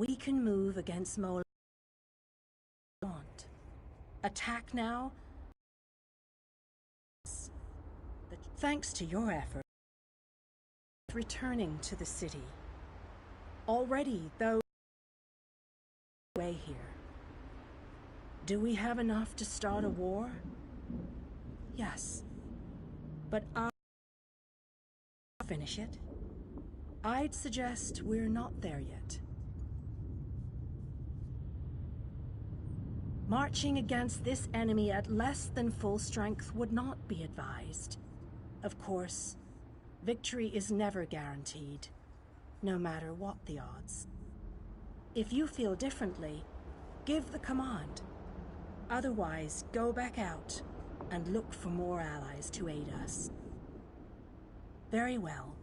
We can move against Mola. Attack now. But thanks to your effort, returning to the city. Already, though, way here. Do we have enough to start a war? Yes. But I'll finish it. I'd suggest we're not there yet. Marching against this enemy at less than full strength would not be advised. Of course, victory is never guaranteed, no matter what the odds. If you feel differently, give the command. Otherwise, go back out and look for more allies to aid us. Very well.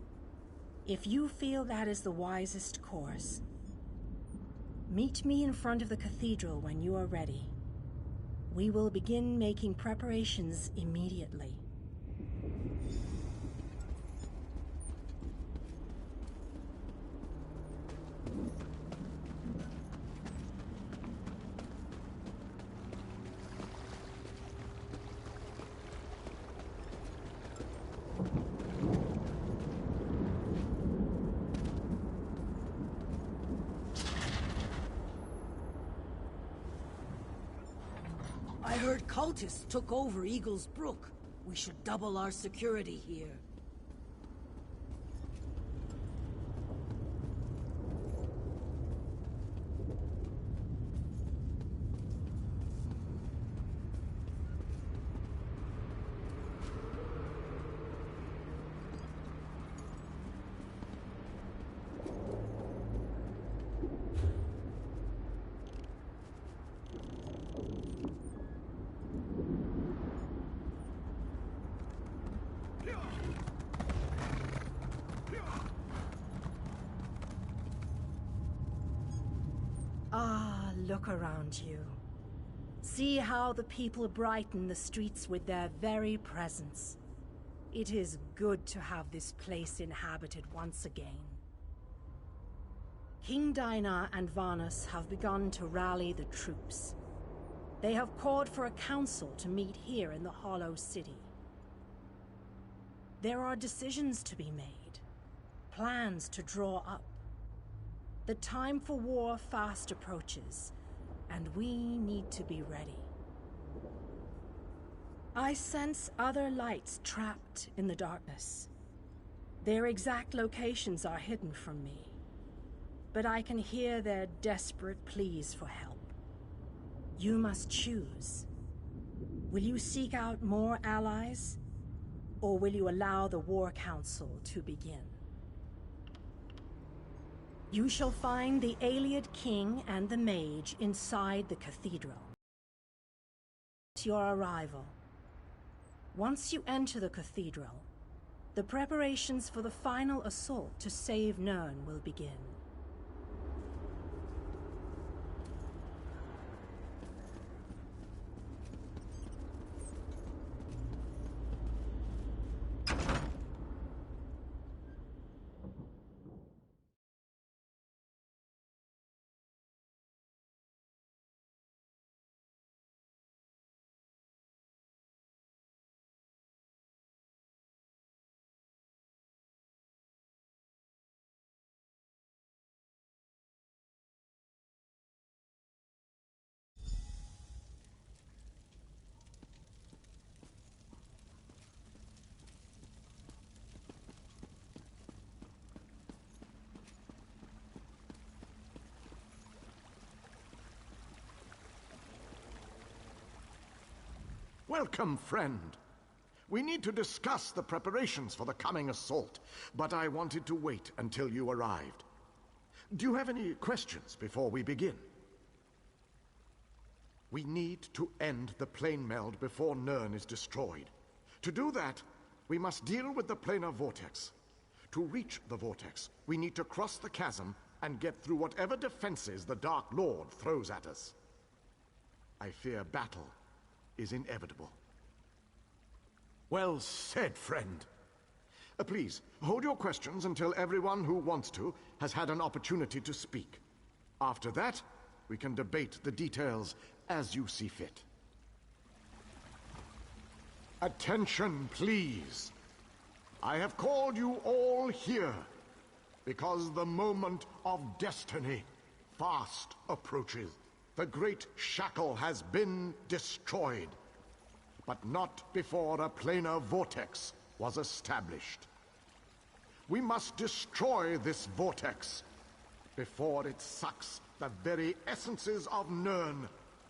If you feel that is the wisest course, meet me in front of the cathedral when you are ready. We will begin making preparations immediately. I heard cultists took over Eagle's Brook. We should double our security here. Ah, look around you. See how the people brighten the streets with their very presence. It is good to have this place inhabited once again. King Dinah and Varnus have begun to rally the troops. They have called for a council to meet here in the Hollow City. There are decisions to be made, plans to draw up. The time for war fast approaches, and we need to be ready. I sense other lights trapped in the darkness. Their exact locations are hidden from me, but I can hear their desperate pleas for help. You must choose. Will you seek out more allies, or will you allow the War Council to begin? You shall find the Ayleid King and the Mage inside the cathedral. Your arrival. Once you enter the cathedral, the preparations for the final assault to save Nirn will begin. Welcome, friend. We need to discuss the preparations for the coming assault, but I wanted to wait until you arrived. Do you have any questions before we begin? We need to end the plane meld before Nirn is destroyed. To do that, we must deal with the planar vortex. To reach the vortex, we need to cross the chasm and get through whatever defenses the Dark Lord throws at us. I fear battle is inevitable. Well said, friend. Please, hold your questions until everyone who wants to has had an opportunity to speak. After that, we can debate the details as you see fit. Attention, please. I have called you all here because the moment of destiny fast approaches. The great shackle has been destroyed, but not before a planar vortex was established. We must destroy this vortex before it sucks the very essences of Nirn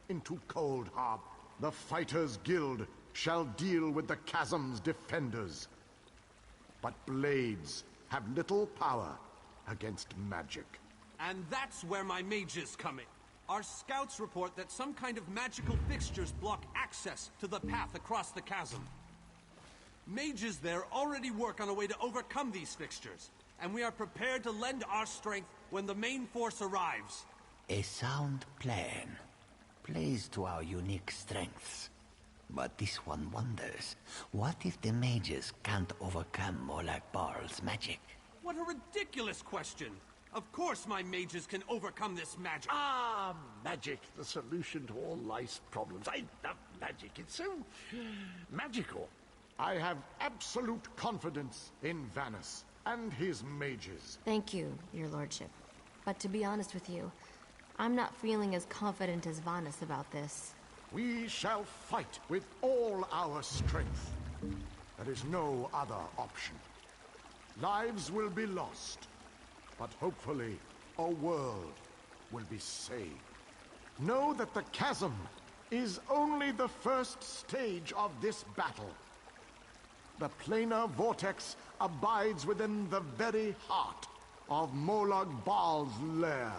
into Cold Harbor. The Fighters Guild shall deal with the chasm's defenders, but blades have little power against magic. And that's where my mages come in. Our scouts report that some kind of magical fixtures block access to the path across the chasm. Mages there already work on a way to overcome these fixtures, and we are prepared to lend our strength when the main force arrives. A sound plan. Plays to our unique strengths. But this one wonders, what if the mages can't overcome Molag Barl's magic? What a ridiculous question! Of course my mages can overcome this magic! Ah, magic, the solution to all life's problems. I love magic, it's so magical. I have absolute confidence in Vanus and his mages. Thank you, your lordship. But to be honest with you, I'm not feeling as confident as Vanus about this. We shall fight with all our strength. There is no other option. Lives will be lost, but hopefully a world will be saved. Know that the chasm is only the first stage of this battle. The planar vortex abides within the very heart of Molag Bal's lair.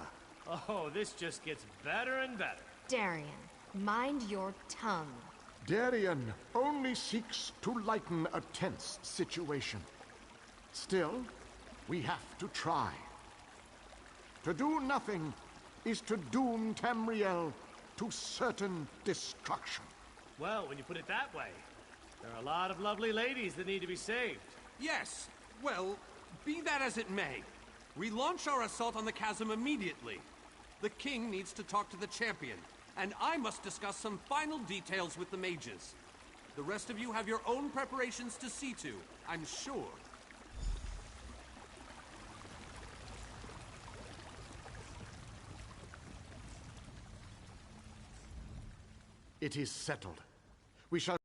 Oh, this just gets better and better. Darian, mind your tongue. Darian only seeks to lighten a tense situation. Still, we have to try. To do nothing is to doom Tamriel to certain destruction. Well, when you put it that way, there are a lot of lovely ladies that need to be saved. Yes, well, be that as it may. We launch our assault on the chasm immediately. The king needs to talk to the champion, and I must discuss some final details with the mages. The rest of you have your own preparations to see to, I'm sure. It is settled. We shall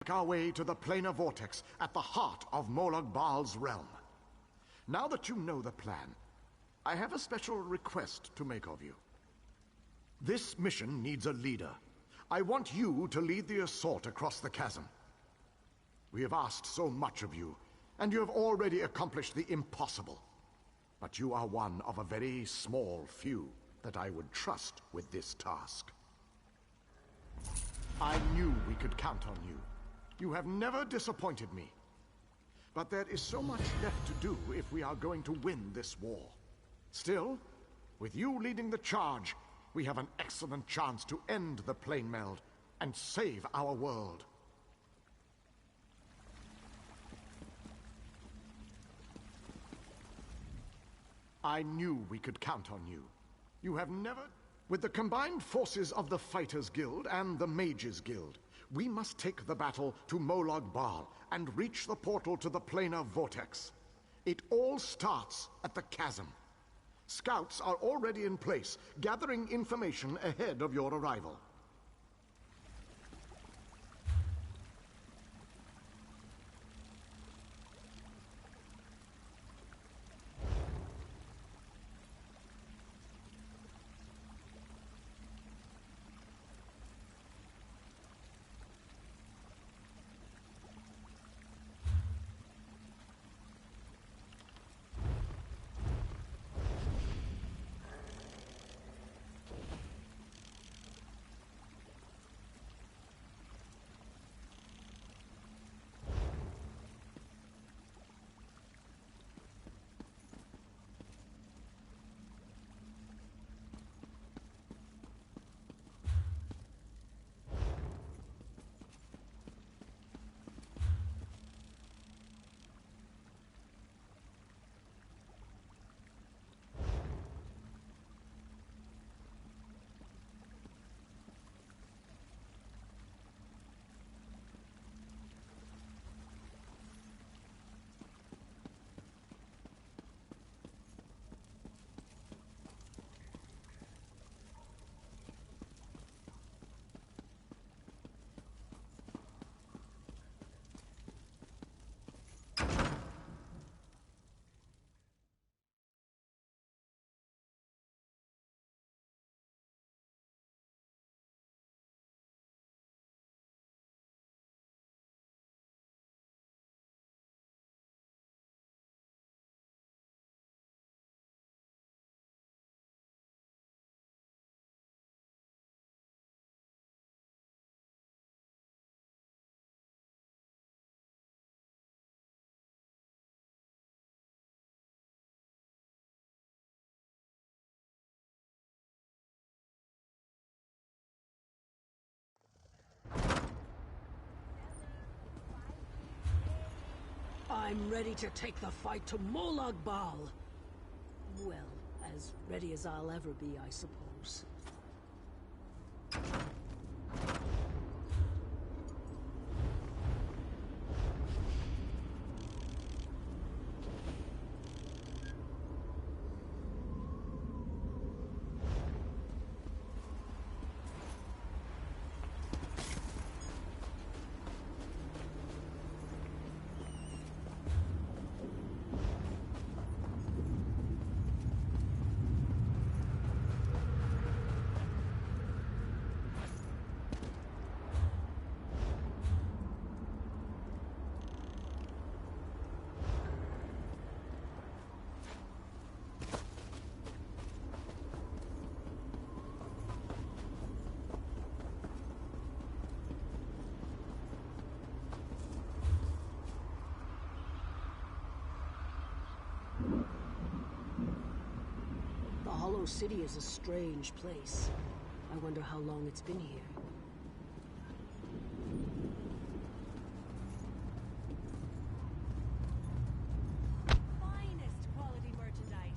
make our way to the planar vortex at the heart of Molag Bal's realm. Now that you know the plan, I have a special request to make of you. This mission needs a leader. I want you to lead the assault across the chasm. We have asked so much of you, and you have already accomplished the impossible. But you are one of a very small few that I would trust with this task. I knew we could count on you. You have never disappointed me. But there is so much left to do if we are going to win this war. Still, with you leading the charge, we have an excellent chance to end the plane meld and save our world. I knew we could count on you. You have never... With the combined forces of the Fighters Guild and the Mages Guild, we must take the battle to Molag Bal and reach the portal to the planar vortex. It all starts at the chasm. Scouts are already in place, gathering information ahead of your arrival. I'm ready to take the fight to Molag Bal. Well, as ready as I'll ever be, I suppose. The Hollow City is a strange place. I wonder how long it's been here. Finest quality merchandise.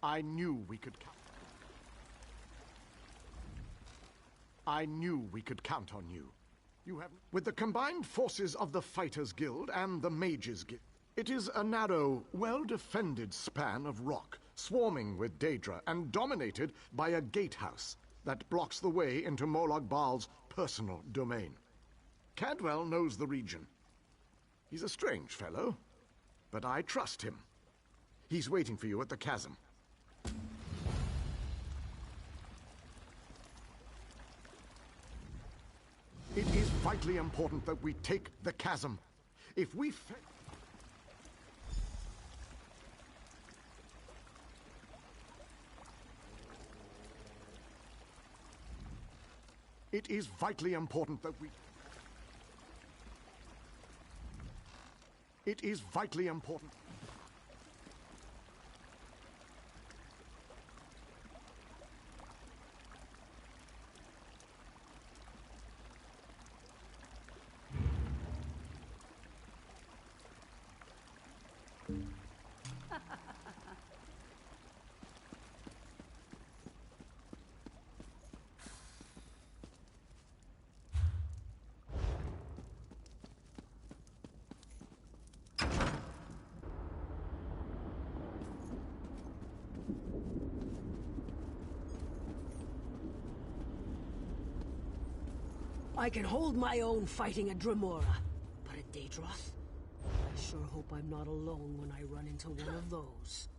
I knew we could count. I knew we could count on you. You have, with the combined forces of the Fighters Guild and the Mages Guild. It is a narrow, well-defended span of rock, swarming with Daedra and dominated by a gatehouse that blocks the way into Molag Bal's personal domain. Cadwell knows the region. He's a strange fellow, but I trust him. He's waiting for you at the chasm. It is vitally important that we take the chasm. If we fail... It is vitally important that we... It is vitally important... I can hold my own fighting a Dremora, but a Daedroth? I sure hope I'm not alone when I run into one of those.